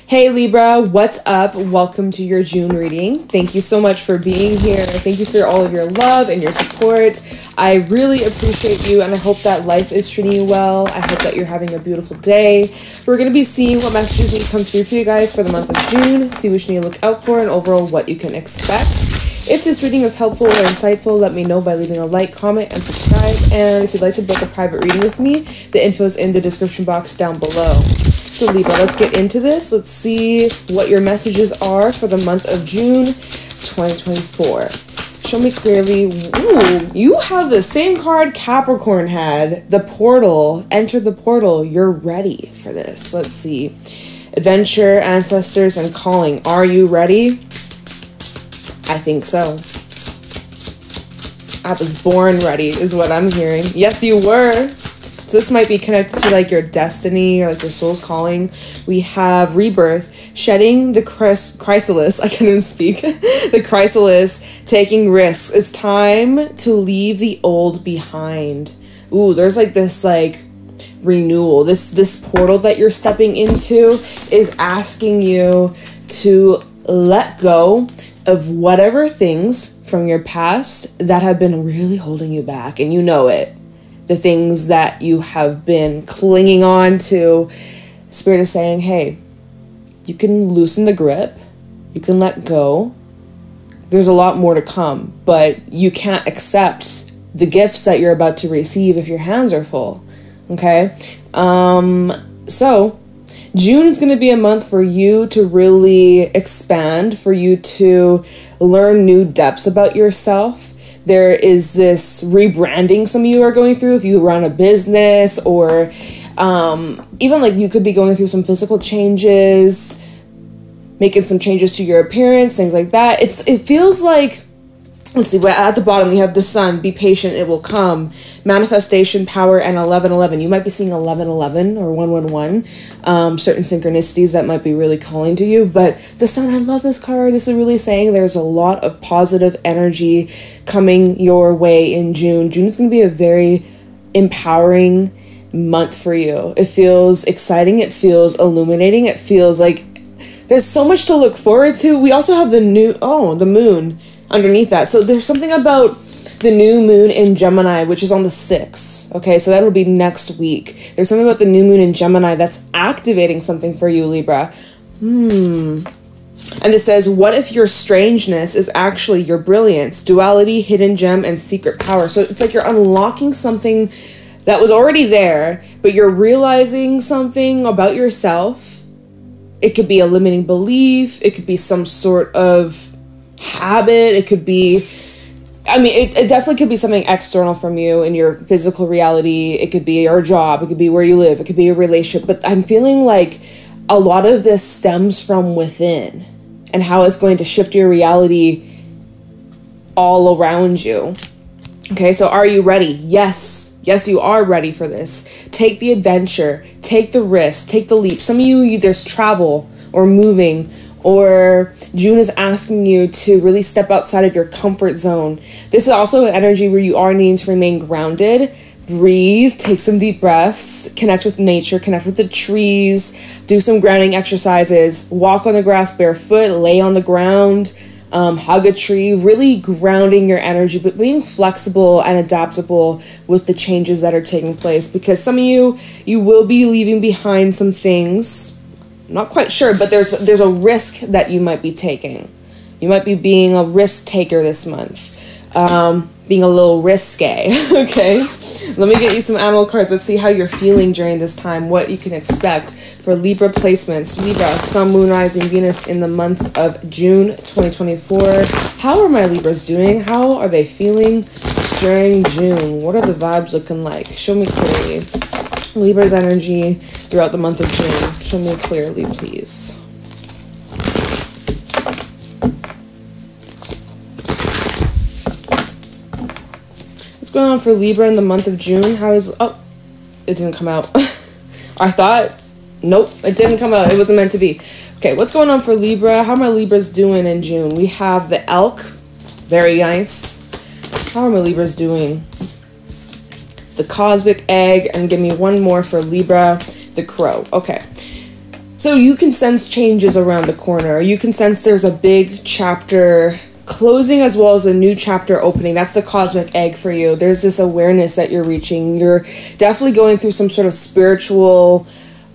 Hey Libra, what's up? Welcome to your June reading. Thank you so much for being here. Thank you for all of your love and your support. I really appreciate you and I hope that life is treating you well. I hope that you're having a beautiful day. We're going to be seeing what messages need to come through for you guys for the month of June, see what you need to look out for, and overall what you can expect. If this reading is helpful or insightful, let me know by leaving a like, comment, and subscribe. And if you'd like to book a private reading with me, the info is in the description box down below. So Libra, let's get into this. Let's see what your messages are for the month of June 2024. Show me clearly. Ooh, you have the same card Capricorn had. The portal. Enter the portal. You're ready for this. Let's see. Adventure, ancestors, and calling. Are you ready? I think so. I was born ready is what I'm hearing. Yes, you were. So this might be connected to like your destiny or like your soul's calling. We have rebirth, shedding the chrysalis. I can't even speak. The chrysalis, taking risks. It's time to leave the old behind. Ooh, there's like this like renewal. This portal that you're stepping into is asking you to let go of whatever things from your past that have been really holding you back, and you know it. The things that you have been clinging on to. Spirit is saying, hey, you can loosen the grip. You can let go. There's a lot more to come, but you can't accept the gifts that you're about to receive if your hands are full. Okay? So June is going to be a month for you to really expand, for you to learn new depths about yourself. There is this rebranding some of you are going through if you run a business, or even like you could be going through some physical changes, making some changes to your appearance, things like that. It feels like, let's see, at the bottom we have the sun, be patient, it will come, manifestation, power, and 1111. You might be seeing 1111 or 111, certain synchronicities that might be really calling to you. But the sun, I love this card. This is really saying there's a lot of positive energy coming your way in June. June is going to be a very empowering month for you. It feels exciting. It feels illuminating. It feels like there's so much to look forward to. We also have the moon underneath that. So there's something about the new moon in Gemini, which is on the 6th. Okay, so that'll be next week. There's something about the new moon in Gemini that's activating something for you, Libra. And it says, what if your strangeness is actually your brilliance, duality, hidden gem, and secret power? So it's like you're unlocking something that was already there, but you're realizing something about yourself. It could be a limiting belief. It could be some sort of habit. It could be, I mean, it definitely could be something external from you in your physical reality. It could be your job. It could be where you live. It could be a relationship. But I'm feeling like a lot of this stems from within and how it's going to shift your reality all around you. Okay, so are you ready? Yes. Yes, you are ready for this. Take the adventure. Take the risk. Take the leap. Some of you there's travel or moving, or June is asking you to really step outside of your comfort zone. This is also an energy where you are needing to remain grounded. Breathe, take some deep breaths, connect with nature, connect with the trees, do some grounding exercises, walk on the grass barefoot, lay on the ground, hug a tree, really grounding your energy, but being flexible and adaptable with the changes that are taking place. Because some of you will be leaving behind some things. Not quite sure, but there's a risk that you might be taking. You might be being a risk taker this month. Being a little risque, okay? Let me get you some animal cards. Let's see how you're feeling during this time, what you can expect for Libra placements. Libra, Sun, Moon, Rising, Venus in the month of June 2024. How are my Libras doing? How are they feeling during June? What are the vibes looking like? Show me clearly. Libra's energy throughout the month of June. Show me clearly, please. What's going on for Libra in the month of June? How is... Oh, it didn't come out. I thought... Nope, it didn't come out. It wasn't meant to be. Okay, what's going on for Libra? How are my Libras doing in June? We have the elk. Very nice. How are my Libras doing? The cosmic egg. And give me one more for Libra. The crow. Okay. So you can sense changes around the corner. You can sense there's a big chapter closing as well as a new chapter opening. That's the cosmic egg for you. There's this awareness that you're reaching. You're definitely going through some sort of spiritual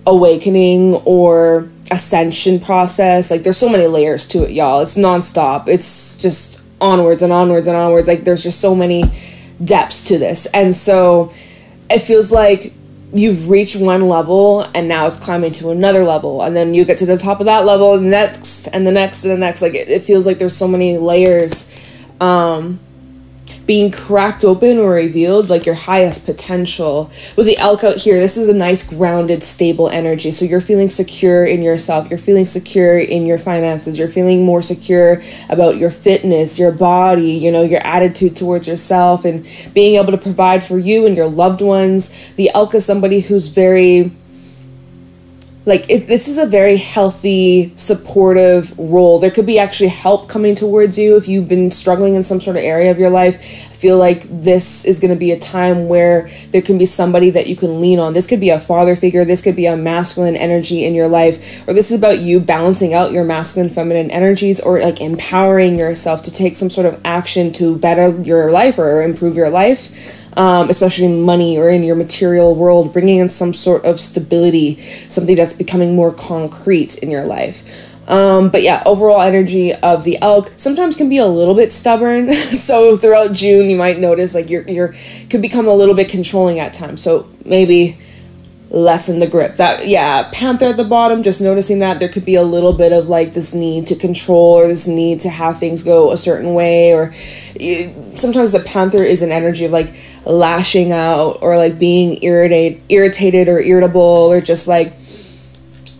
awakening or ascension process. Like, there's so many layers to it, y'all. It's nonstop. It's just onwards and onwards and onwards. Like, there's just so many depths to this. And so it feels like you've reached one level and now it's climbing to another level, and then you get to the top of that level and the next and the next and the next. Like, it feels like there's so many layers being cracked open or revealed, like your highest potential. With the elk out here, this is a nice grounded, stable energy. So you're feeling secure in yourself, you're feeling secure in your finances, you're feeling more secure about your fitness, your body, you know, your attitude towards yourself, and being able to provide for you and your loved ones. The elk is somebody who's very, like, this is a very healthy, supportive role. There could be actually help coming towards you if you've been struggling in some sort of area of your life. I feel like this is going to be a time where there can be somebody that you can lean on. This could be a father figure. This could be a masculine energy in your life. Or this is about you balancing out your masculine, feminine energies, or like empowering yourself to take some sort of action to better your life or improve your life. Especially in money or in your material world, bringing in some sort of stability, something that's becoming more concrete in your life. But yeah, overall energy of the elk sometimes can be a little bit stubborn. So throughout June, you might notice like you're could become a little bit controlling at times. So maybe lessen the grip. That, yeah, panther at the bottom, just noticing that there could be a little bit of like this need to control or this need to have things go a certain way. Or sometimes the panther is an energy of like lashing out or like being irritated or irritable, or just like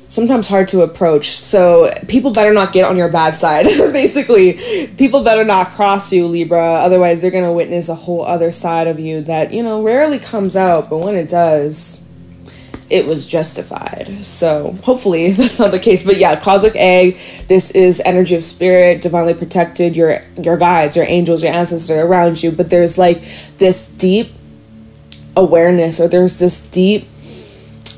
sometimes hard to approach. So people better not get on your bad side. Basically, people better not cross you, Libra. Otherwise, they're going to witness a whole other side of you that, you know, rarely comes out. But when it does, it was justified. So hopefully that's not the case. But yeah, cosmic egg, this is energy of spirit, divinely protected, your guides, your angels, your ancestors are around you. But there's like this deep awareness, or there's this deep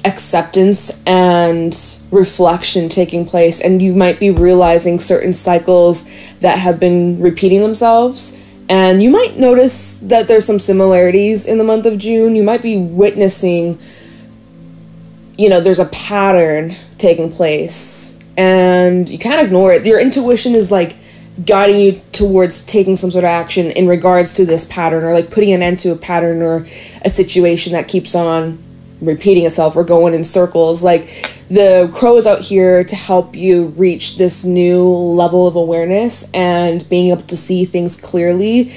acceptance and reflection taking place, and you might be realizing certain cycles that have been repeating themselves. And you might notice that there's some similarities in the month of June. You might be witnessing, you know, there's a pattern taking place and you can't ignore it. Your intuition is like guiding you towards taking some sort of action in regards to this pattern, or like putting an end to a pattern or a situation that keeps on repeating itself or going in circles. Like, the crow is out here to help you reach this new level of awareness and being able to see things clearly.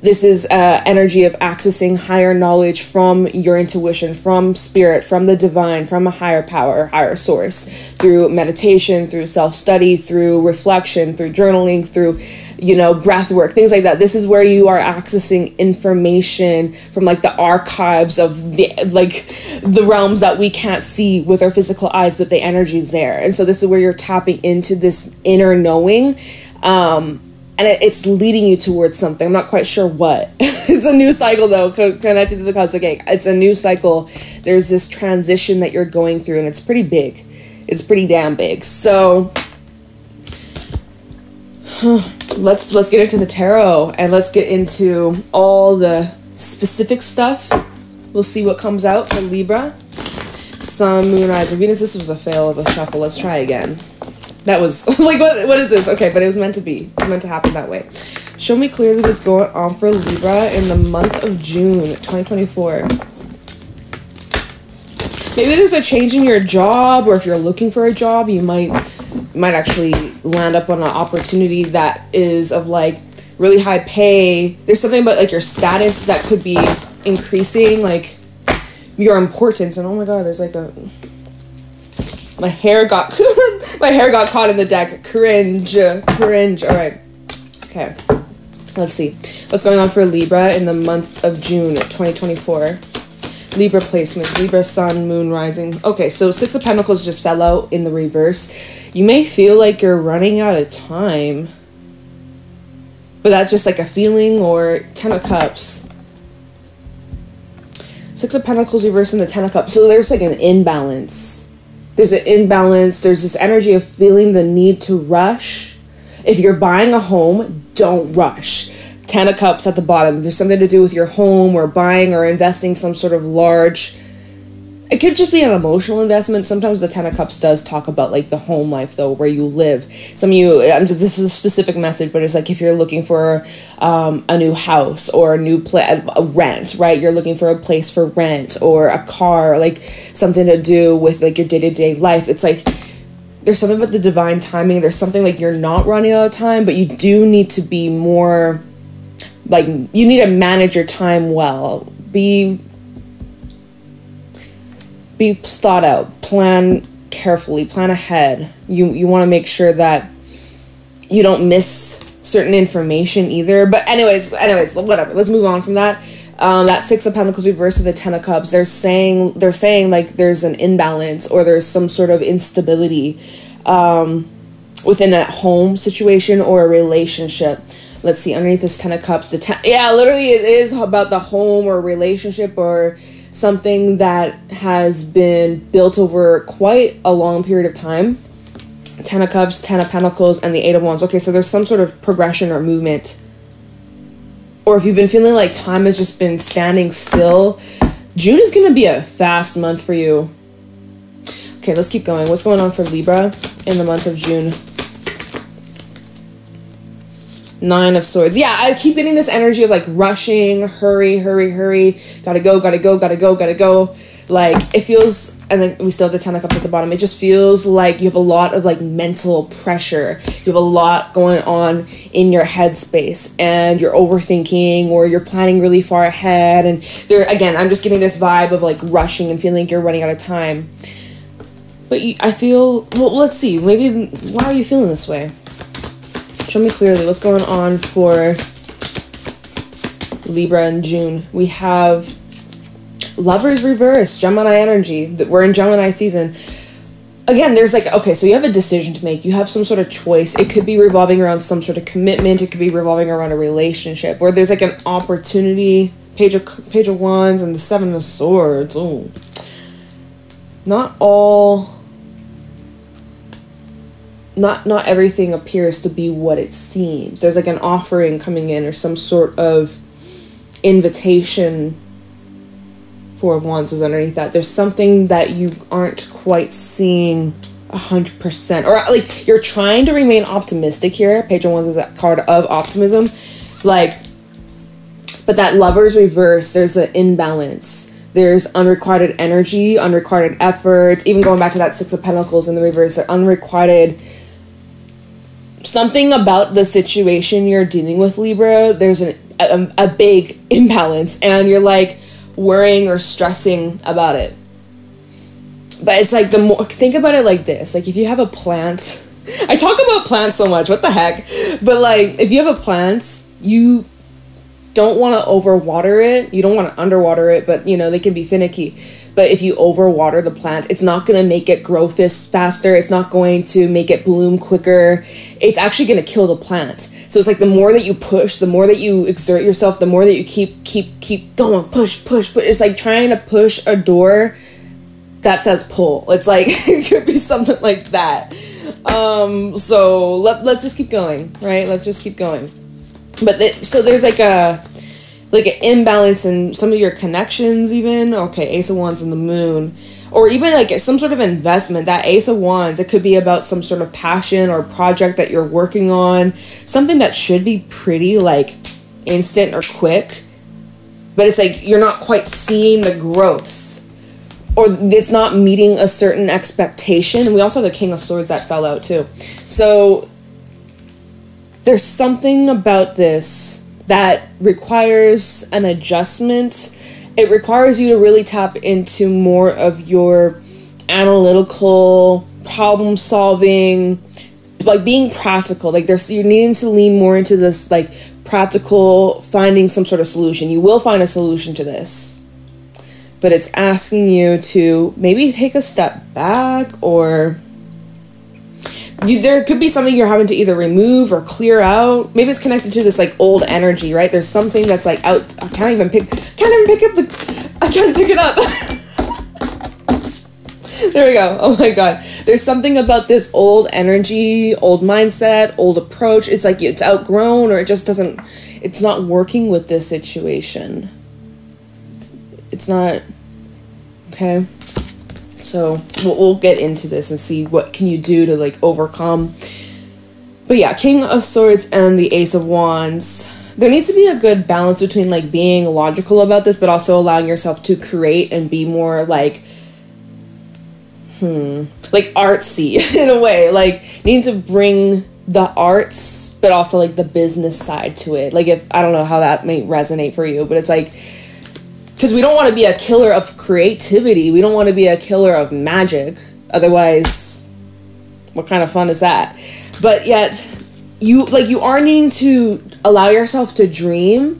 This is energy of accessing higher knowledge from your intuition, from spirit, from the divine, from a higher power, higher source, through meditation, through self-study, through reflection, through journaling, through, you know, breath work, things like that. This is where you are accessing information from like the archives of the realms that we can't see with our physical eyes, but the energy is there. And so this is where you're tapping into this inner knowing. And it's leading you towards something. I'm not quite sure what. It's a new cycle, though, connected to the cosmic egg. It's a new cycle. There's this transition that you're going through, and it's pretty big. It's pretty damn big. So let's get into the tarot, and let's get into all the specific stuff. We'll see what comes out for Libra. Sun, Moon, Rising, Venus. This was a fail of a shuffle. Let's try again. That was, like, what is this? Okay, but it was meant to be. It was meant to happen that way. Show me clearly what's going on for Libra in the month of June 2024. Maybe there's a change in your job, or if you're looking for a job, you might actually land up on an opportunity that is of, like, really high pay. There's something about, like, your status that could be increasing, like, your importance. And, oh my god, there's, like, a... My hair got caught in the deck. Cringe. All right. Okay. Let's see. What's going on for Libra in the month of June 2024? Libra placements. Libra, Sun, Moon, Rising. Okay, so Six of Pentacles just fell out in the reverse. You may feel like you're running out of time, but that's just like a feeling. Or Ten of Cups. Six of Pentacles reverse and the Ten of Cups. So there's like an imbalance. There's an imbalance. There's this energy of feeling the need to rush. If you're buying a home, don't rush. 10 of Cups at the bottom. If there's something to do with your home or buying or investing some sort of large... It could just be an emotional investment. Sometimes the 10 of Cups does talk about like the home life though, where you live. Some of you, this is a specific message, but it's like if you're looking for a new house or a new a rent, right? You're looking for a place for rent or a car, like something to do with like your day-to-day life. It's like there's something about the divine timing. There's something like you're not running out of time, but you do need to be more like, you need to manage your time well. Be thought out, plan carefully, plan ahead. You want to make sure that you don't miss certain information either. But anyways, whatever. Let's move on from that. That 6 of Pentacles reversed to the 10 of Cups. They're saying like there's an imbalance or there's some sort of instability within a home situation or a relationship. Let's see, underneath this 10 of Cups, literally it is about the home or relationship or something that has been built over quite a long period of time. 10 of Cups, 10 of Pentacles, and the 8 of Wands. Okay, so there's some sort of progression or movement. Or if you've been feeling like time has just been standing still, June is going to be a fast month for you. Okay, let's keep going. What's going on for Libra in the month of June? 9 of Swords. Yeah, I keep getting this energy of like rushing, hurry, gotta go. Like it feels, and then we still have the 10 of Cups at the bottom. It just feels like you have a lot of like mental pressure. You have a lot going on in your headspace and you're overthinking or you're planning really far ahead. And there, again, I'm just getting this vibe of like rushing and feeling like you're running out of time. But I feel, well, let's see, maybe, why are you feeling this way? Show me clearly what's going on for Libra in June. We have Lovers reversed, Gemini energy. We're in Gemini season. Again, there's like, okay, so you have a decision to make. You have some sort of choice. It could be revolving around some sort of commitment. It could be revolving around a relationship. Or there's like an opportunity. Page of Wands and the 7 of Swords. Ooh. Not everything appears to be what it seems. There's like an offering coming in or some sort of invitation. 4 of Wands is underneath that. There's something that you aren't quite seeing 100%, or like you're trying to remain optimistic here. Page of Wands is that card of optimism, like, but that Lover's reverse, there's an imbalance. There's unrequited energy, unrequited effort. Even going back to that 6 of Pentacles in the reverse, unrequited. Something about the situation you're dealing with, Libra, there's a big imbalance and you're like worrying or stressing about it. But it's like, the more, think about it like this, like if you have a plant, I talk about plants so much, what the heck, but like if you have a plant, you don't want to overwater it, you don't want to underwater it, but you know, they can be finicky. But if you overwater the plant, it's not going to make it grow faster. It's not going to make it bloom quicker. It's actually going to kill the plant. So it's like the more that you push, the more that you exert yourself, the more that you keep going, push. It's like trying to push a door that says pull. It's like, it could be something like that. So let's just keep going, right? Let's just keep going. But so there's like an imbalance in some of your connections even. Okay, Ace of Wands and the Moon. Or even like some sort of investment. That Ace of Wands, it could be about some sort of passion or project that you're working on. Something that should be pretty like instant or quick. But it's like you're not quite seeing the growth. Or it's not meeting a certain expectation. And we also have the King of Swords that fell out too. So there's something about this that requires an adjustment. It requires you to really tap into more of your analytical problem solving, like being practical. Like you're needing to lean more into this like practical, finding some sort of solution. You will find a solution to this, but it's asking you to maybe take a step back, or there could be something you're having to either remove or clear out. Maybe it's connected to this like old energy, right? There's something that's like out. I can't even pick it up. There we go. Oh my god. There's something about this old energy, old mindset, old approach. It's like it's outgrown, or it just doesn't, it's not working with this situation. It's not, okay? So we'll get into this and see what can you do to like overcome. But yeah, King of Swords and the Ace of Wands. There needs to be a good balance between like being logical about this, but also allowing yourself to create and be more like, like artsy in a way. Like need to bring the arts, but also like the business side to it. Like if, I don't know how that may resonate for you, but it's like, because we don't want to be a killer of creativity. We don't want to be a killer of magic. Otherwise, what kind of fun is that? But yet, you are needing to allow yourself to dream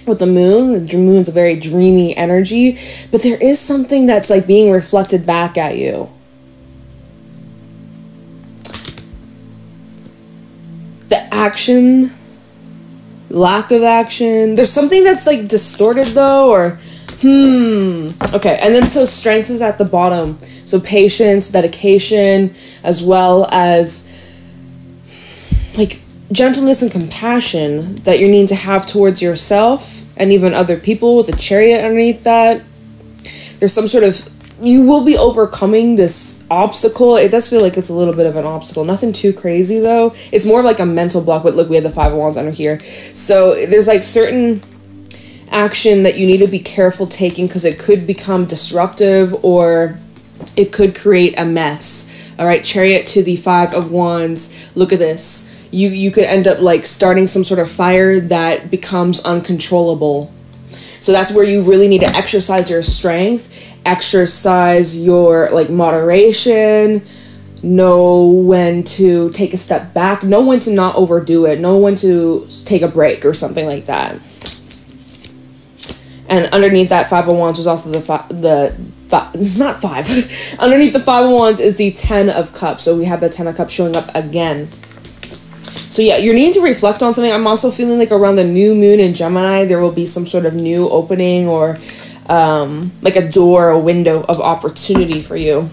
with the moon. The moon's a very dreamy energy. But there is something that's like being reflected back at you. The action, lack of action. There's something that's like distorted though, or okay. And then so strength is at the bottom. So patience, dedication, as well as like gentleness and compassion that you need to have towards yourself and even other people, with the Chariot underneath that. There's some sort of, you will be overcoming this obstacle. It does feel like it's a little bit of an obstacle. Nothing too crazy though. It's more like a mental block, but look, we have the Five of Wands under here. So there's like certain action that you need to be careful taking, because it could become disruptive or it could create a mess. All right, Chariot to the Five of Wands. Look at this. You could end up like starting some sort of fire that becomes uncontrollable. So that's where you really need to exercise your strength, exercise your like moderation, know when to take a step back, know when to not overdo it, know when to take a break or something like that. And underneath that Five of Wands was also underneath the Five of Wands is the Ten of Cups. So we have the Ten of Cups showing up again. So yeah, you're needing to reflect on something. I'm also feeling like around the new moon in Gemini, there will be some sort of new opening or like a door, a window of opportunity for you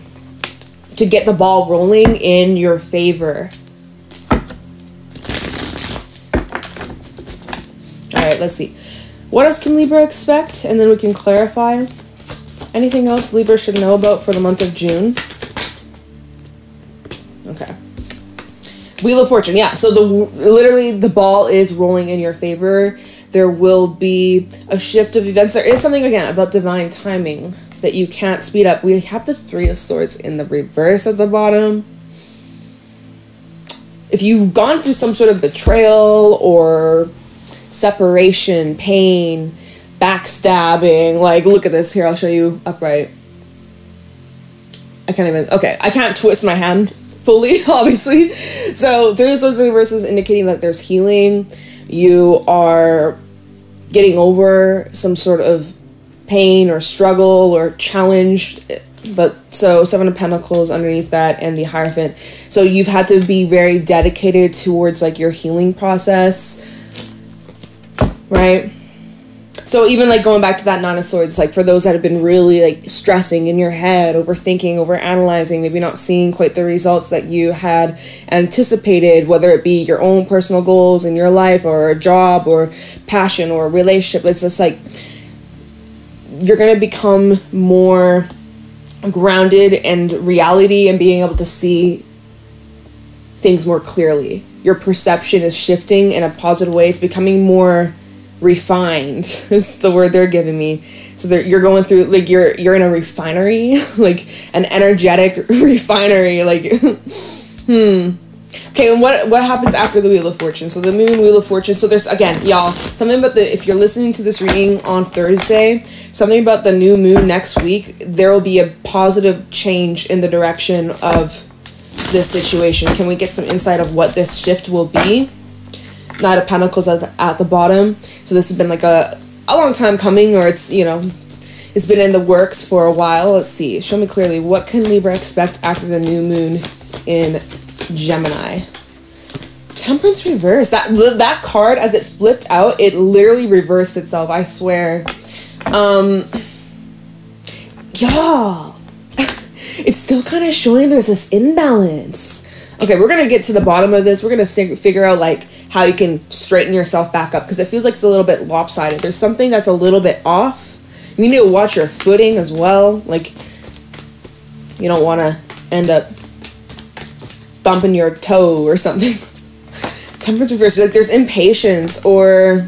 to get the ball rolling in your favor. All right, let's see. What else can Libra expect? And then we can clarify. Anything else Libra should know about for the month of June? Okay. Wheel of Fortune, yeah. So literally the ball is rolling in your favor. There will be a shift of events. There is something, again, about divine timing that you can't speed up. We have the Three of Swords in the reverse at the bottom. If you've gone through some sort of betrayal or separation, pain, backstabbing, like, look at this. Here, I'll show you upright. I can't even, okay, I can't twist my hand fully, obviously. So Three of Swords in reverse is indicating that there's healing. You are getting over some sort of pain or struggle or challenge. But so Seven of Pentacles underneath that and the Hierophant. So you've had to be very dedicated towards like your healing process, right? So even like going back to that Nine of Swords, like for those that have been really like stressing in your head, overthinking, overanalyzing, maybe not seeing quite the results that you had anticipated, whether it be your own personal goals in your life or a job or passion or a relationship, it's just like you're going to become more grounded in reality and being able to see things more clearly. Your perception is shifting in a positive way. It's becoming more refined is the word they're giving me. So you're going through like you're in a refinery, like an energetic refinery, like okay. And what happens after the Wheel of Fortune? So the moon, Wheel of Fortune. So there's, again, y'all, something about if you're listening to this reading on Thursday, something about the new moon next week, there will be a positive change in the direction of this situation. Can we get some insight of what this shift will be? Knight of Pentacles at the bottom. So this has been like a long time coming, or it's, you know, it's been in the works for a while. Let's see. Show me clearly. What can Libra expect after the new moon in Gemini? Temperance reverse. That card, as it flipped out, it literally reversed itself. I swear. Y'all. it's still kind of showing there's this imbalance. Okay, we're gonna get to the bottom of this. We're gonna figure out like how you can straighten yourself back up, because it feels like it's a little bit lopsided. There's something that's a little bit off. You need to watch your footing as well. Like, you don't want to end up bumping your toe or something. Temperance reverse, like there's impatience, or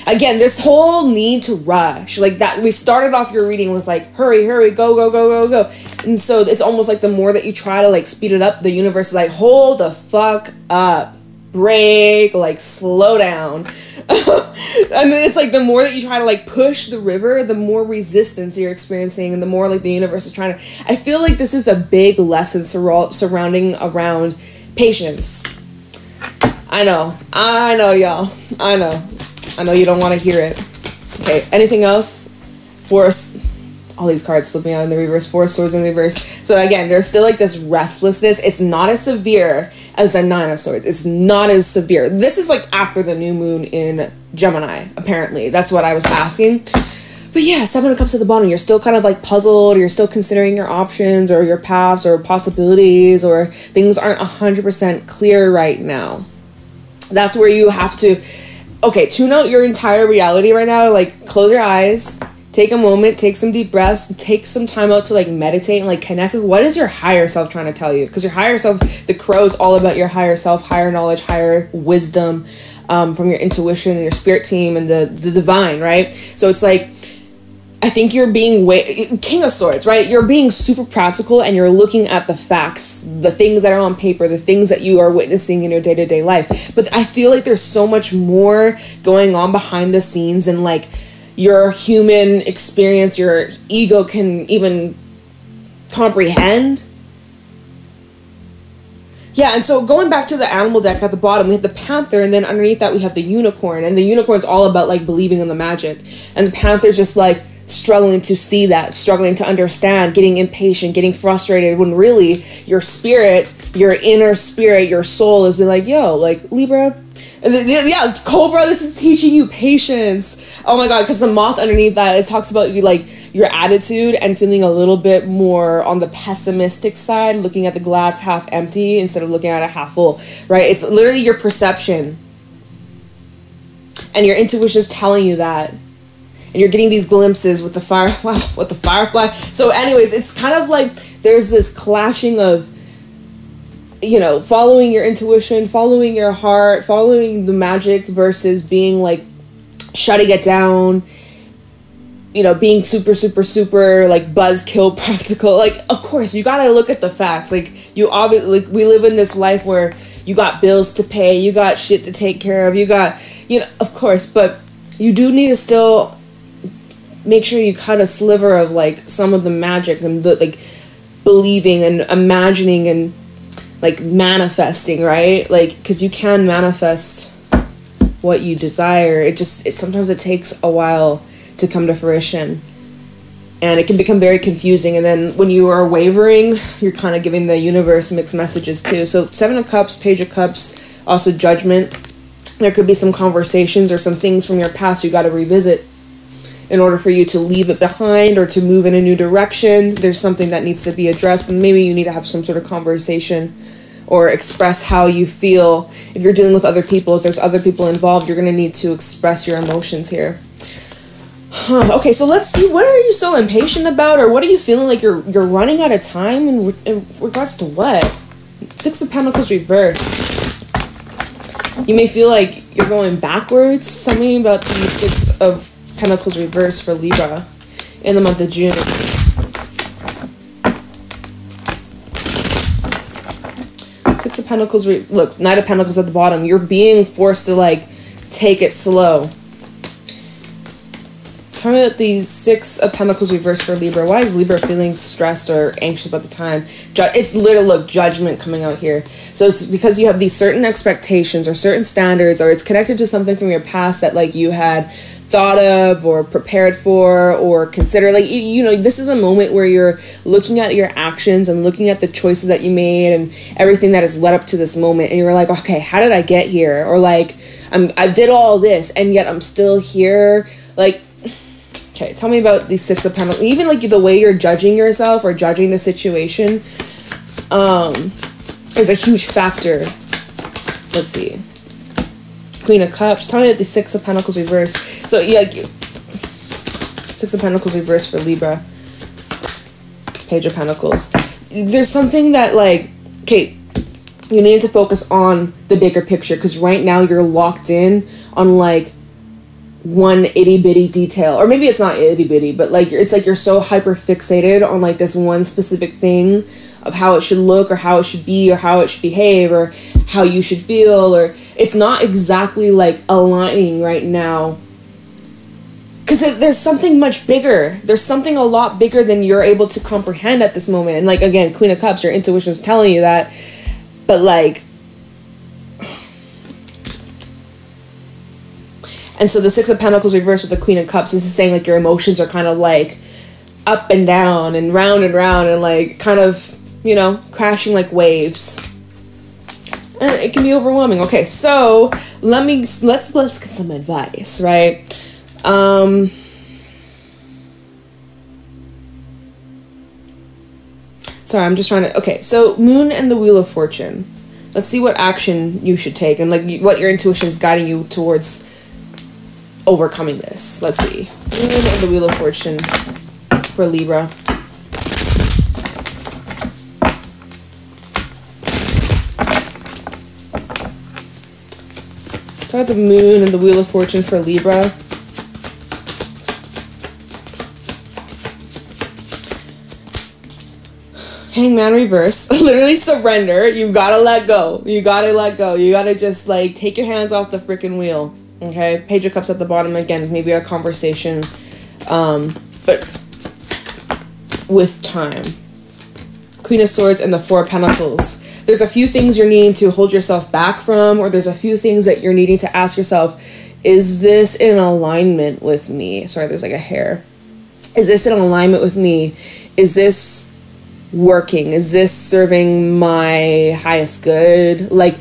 again, this whole need to rush. Like that, we started off your reading with like, hurry, hurry, go, go, go, go, go. And so it's almost like the more that you try to like speed it up, the universe is like, hold the fuck up. Break, like slow down. And then it's like the more that you try to like push the river, the more resistance you're experiencing, and the more like the universe is trying to. I feel like this is a big lesson surrounding around patience. I know, y'all. I know you don't want to hear it. Okay, anything else? Force. All these cards flipping out in the reverse. 4 swords in reverse. So again, there's still like this restlessness. It's not as severe as the 9 of swords. It's not as severe. This is like after the new moon in Gemini, apparently. That's what I was asking. But yeah, 7 of cups at the bottom. You're still kind of like puzzled. You're still considering your options or your paths or possibilities, or things aren't 100% clear right now. That's where you have to, okay, tune out your entire reality right now. Like, close your eyes. Take a moment, take some deep breaths, take some time out to like meditate and like connect with what is your higher self trying to tell you. Because your higher self, the crow is all about your higher self, higher knowledge, higher wisdom, from your intuition and your spirit team and the divine, right? So it's like, I think you're being King of Swords, right? You're being super practical and you're looking at the facts, the things that are on paper, the things that you are witnessing in your day-to-day life. But I feel like there's so much more going on behind the scenes, and like your human experience, your ego can even comprehend. Yeah, and so going back to the animal deck at the bottom, we have the panther, and then underneath that we have the unicorn. And the unicorn's all about like believing in the magic. And the panther's just like struggling to see that, struggling to understand, getting impatient, getting frustrated, when really your spirit, your inner spirit, your soul has been like, yo, like Libra. And then, yeah, Cobra, this is teaching you patience. Oh my God, because the moth underneath that, it talks about you, like your attitude and feeling a little bit more on the pessimistic side, looking at the glass half empty instead of looking at it half full, right? It's literally your perception. And your intuition is telling you that. And you're getting these glimpses with the with the firefly. So anyways, it's kind of like there's this clashing of, you know, following your intuition, following your heart, following the magic versus being like shutting it down, you know, being super, super, super like buzzkill practical. Like, of course, you gotta look at the facts. Like, you obviously, like, we live in this life where you got bills to pay, you got shit to take care of, you got, you know, of course, but you do need to still make sure you cut a sliver of like some of the magic and the like believing and imagining and like manifesting, right? Like, because you can manifest what you desire. It sometimes it takes a while to come to fruition, and it can become very confusing. And then when you are wavering, you're kind of giving the universe mixed messages too. So 7 of Cups, Page of Cups, also Judgment. There could be some conversations or some things from your past you got to revisit in order for you to leave it behind or to move in a new direction. There's something that needs to be addressed, and maybe you need to have some sort of conversation or express how you feel. If you're dealing with other people, if there's other people involved, you're going to need to express your emotions here. Okay, so let's see. What are you so impatient about, or what are you feeling like you're running out of time in regards to what? 6 of Pentacles reversed. You may feel like you're going backwards. Something about the 6 of Pentacles reversed for Libra in the month of June. 6 of Pentacles, look, Knight of Pentacles at the bottom. You're being forced to like take it slow. Tell me about the 6 of Pentacles reversed for Libra. Why is Libra feeling stressed or anxious about the time? It's literally, look, judgment coming out here. So it's because you have these certain expectations or certain standards, or it's connected to something from your past that like you had thought of or prepared for or consider. Like, you know, this is a moment where you're looking at your actions and looking at the choices that you made and everything that has led up to this moment, and you're like, okay, how did I get here? Or like, I did all this and yet I'm still here. Like, Okay, tell me about these Six of Pentacles. Even like the way you're judging yourself or judging the situation is a huge factor. Let's see. Queen of Cups. Tell me about the Six of Pentacles reverse. So yeah, Six of Pentacles reverse for Libra. Page of Pentacles. There's something that like, okay, you need to focus on the bigger picture, because right now you're locked in on like one itty bitty detail, or maybe it's not itty bitty, but like it's like you're so hyper fixated on like this one specific thing of how it should look or how it should be or how it should behave or how you should feel, or it's not exactly like aligning right now, because there's something much bigger. There's something a lot bigger than you're able to comprehend at this moment. And like, again, Queen of Cups, your intuition is telling you that, but like, and so the Six of Pentacles reversed with the Queen of Cups, this is saying like your emotions are kind of like up and down and round and like kind of, you know, crashing like waves. And it can be overwhelming. Okay, so let's get some advice, right? Sorry, I'm just trying to, okay, so Moon and the Wheel of Fortune. Let's see what action you should take and like what your intuition is guiding you towards overcoming this. Let's see. Moon and the Wheel of Fortune for Libra. Talk about the Moon and the Wheel of Fortune for Libra. Hangman reverse. Literally surrender. You gotta let go. You gotta let go. You gotta just like take your hands off the freaking wheel. Okay? Page of Cups at the bottom again. Maybe a conversation. But with time. Queen of Swords and the Four of Pentacles. There's a few things you're needing to hold yourself back from, or there's a few things that you're needing to ask yourself, is this in alignment with me? Sorry, there's like a hair. Is this in alignment with me? Is this working? Is this serving my highest good? Like,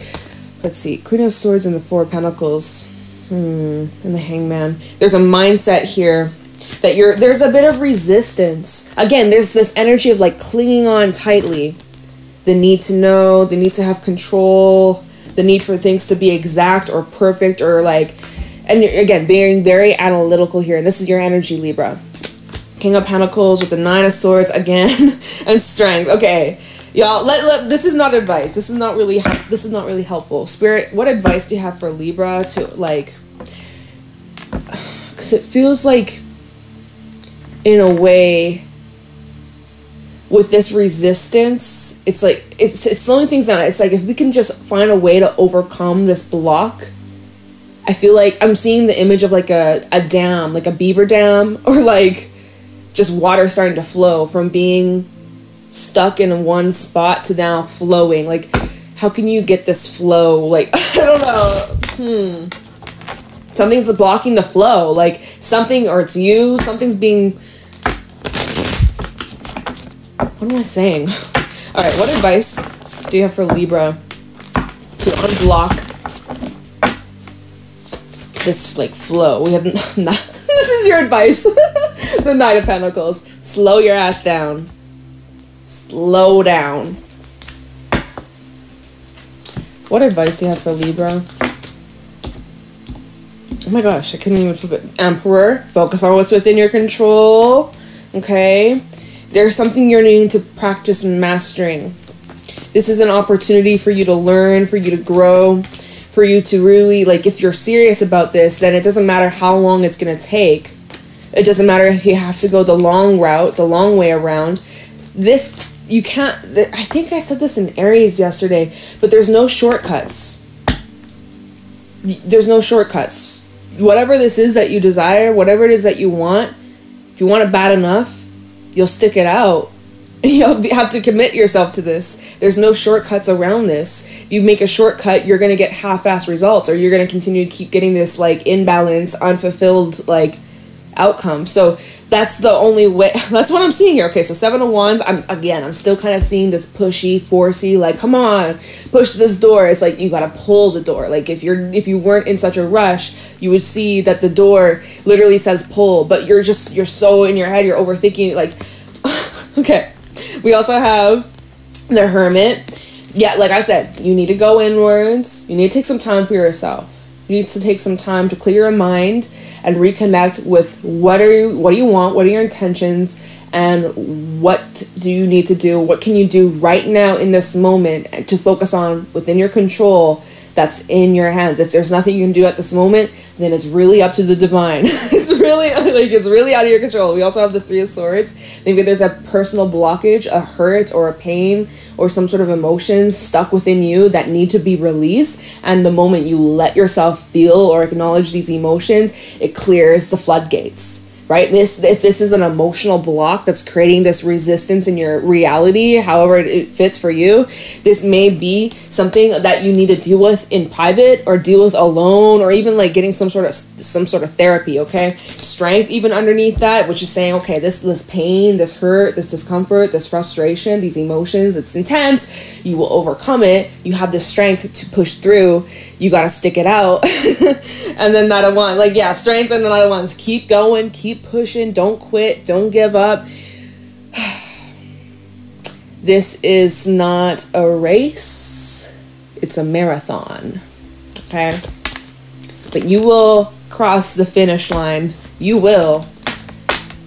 let's see. Queen of Swords and the Four of Pentacles. And the Hangman. There's a mindset here that there's a bit of resistance. Again, there's this energy of like clinging on tightly. The need to know, the need to have control, the need for things to be exact or perfect, or like, and again, being very analytical here. And this is your energy, Libra. King of Pentacles with the Nine of Swords again, and Strength. Okay, y'all. This is not advice. This is not really helpful. Spirit, what advice do you have for Libra to like? Because it feels like, in a way, with this resistance, it's like it's slowing things down. It's like if we can just find a way to overcome this block. I feel like I'm seeing the image of like a dam, like a beaver dam, or like just water starting to flow from being stuck in one spot to now flowing. Like, how can you get this flow? Like, I don't know. Something's blocking the flow. Like something, or it's you. Something's being. What am I saying? All right. What advice do you have for Libra to unblock this like flow? We have not. This is your advice. The Knight of Pentacles. Slow your ass down. Slow down. What advice do you have for Libra? Oh my gosh, I couldn't even flip it. Emperor. Focus on what's within your control. Okay. There's something you're needing to practice mastering. This is an opportunity for you to learn, for you to grow, for you to really, like, if you're serious about this, then it doesn't matter how long it's going to take. It doesn't matter if you have to go the long route, the long way around. This, you can't, I think I said this in Aries yesterday, but there's no shortcuts. There's no shortcuts. Whatever this is that you desire, whatever it is that you want, if you want it bad enough, you'll stick it out. You'll have to commit yourself to this. There's no shortcuts around this. You make a shortcut, you're going to get half-assed results, or you're going to continue to keep getting this, like, imbalance, unfulfilled, like, outcome. So That's the only way. That's what I'm seeing here. Okay, so 7 of Wands. I'm still kind of seeing this pushy, forcey, like, come on, push this door. It's like you gotta pull the door. Like if you weren't in such a rush, you would see that the door literally says pull, but you're so in your head, you're overthinking. Like, okay. We also have the Hermit. Yeah, like I said, you need to go inwards. You need to take some time for yourself. You need to take some time to clear your mind and reconnect with what do you want, what are your intentions, and what do you need to do, what can you do right now in this moment to focus on within your control that's in your hands. If there's nothing you can do at this moment, then it's really up to the divine. it's really out of your control. We also have the 3 of Swords. Maybe there's a personal blockage, a hurt or a pain or some sort of emotions stuck within you that need to be released. And the moment you let yourself feel or acknowledge these emotions, it clears the floodgates. Right? If this is an emotional block that's creating this resistance in your reality, however it fits for you, this may be something that you need to deal with in private or deal with alone, or even like getting some sort of therapy, okay? Strength even underneath that, which is saying, okay, this pain, this hurt, this discomfort, this frustration, these emotions, it's intense. You will overcome it. You have the strength to push through. You got to stick it out. And then that one, like, yeah, strength, and then other ones, keep going, keep pushing, don't quit, don't give up. This is not a race, it's a marathon, okay? But you will cross the finish line. You will.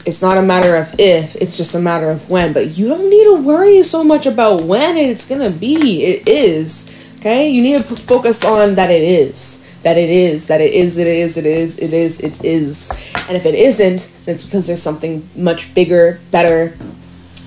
It's not a matter of if, it's just a matter of when. But you don't need to worry so much about when it's gonna be. It is. Okay, you need to focus on that it is. That it is. That it is. That it is. It is. It is. It is. And if it isn't, then it's because there's something much bigger, better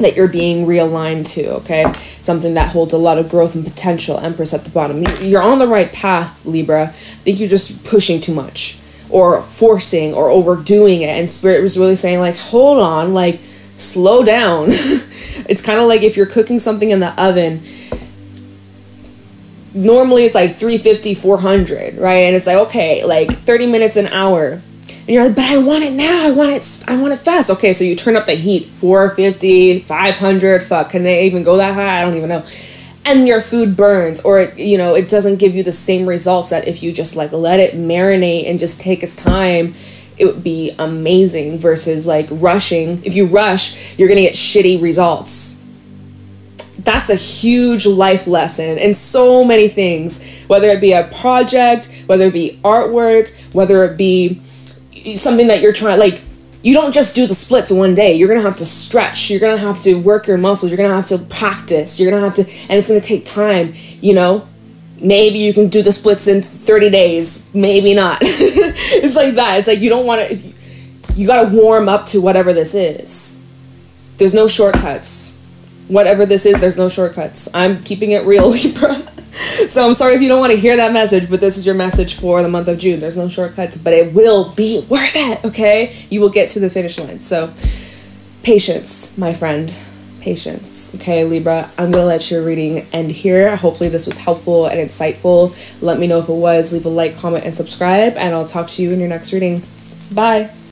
that you're being realigned to. Okay, something that holds a lot of growth and potential. Empress at the bottom. You're on the right path, Libra. I think you're just pushing too much, or forcing, or overdoing it. And Spirit was really saying, like, hold on, like, slow down. It's kind of like if you're cooking something in the oven. Normally it's like 350, 400, right? And it's like, okay, like 30 minutes, an hour. And you're like, but I want it now. I want it fast. Okay, so you turn up the heat, 450, 500, fuck. Can they even go that high? I don't even know. And your food burns, or it doesn't give you the same results that if you just like let it marinate and just take its time, it would be amazing versus like rushing. If you rush, you're going to get shitty results. That's a huge life lesson in so many things, whether it be a project, whether it be artwork, whether it be something that you're trying, like, you don't just do the splits one day. You're going to have to stretch. You're going to have to work your muscles. You're going to have to practice. You're going to have to, and it's going to take time, Maybe you can do the splits in 30 days. Maybe not. It's like that. It's like you don't want to, you got to warm up to whatever this is. There's no shortcuts. Whatever this is, there's no shortcuts. I'm keeping it real, Libra. So I'm sorry if you don't want to hear that message, but this is your message for the month of June. There's no shortcuts, but it will be worth it, okay? You will get to the finish line. So patience, my friend. Patience. Okay, Libra, I'm going to let your reading end here. Hopefully this was helpful and insightful. Let me know if it was. Leave a like, comment, and subscribe, and I'll talk to you in your next reading. Bye.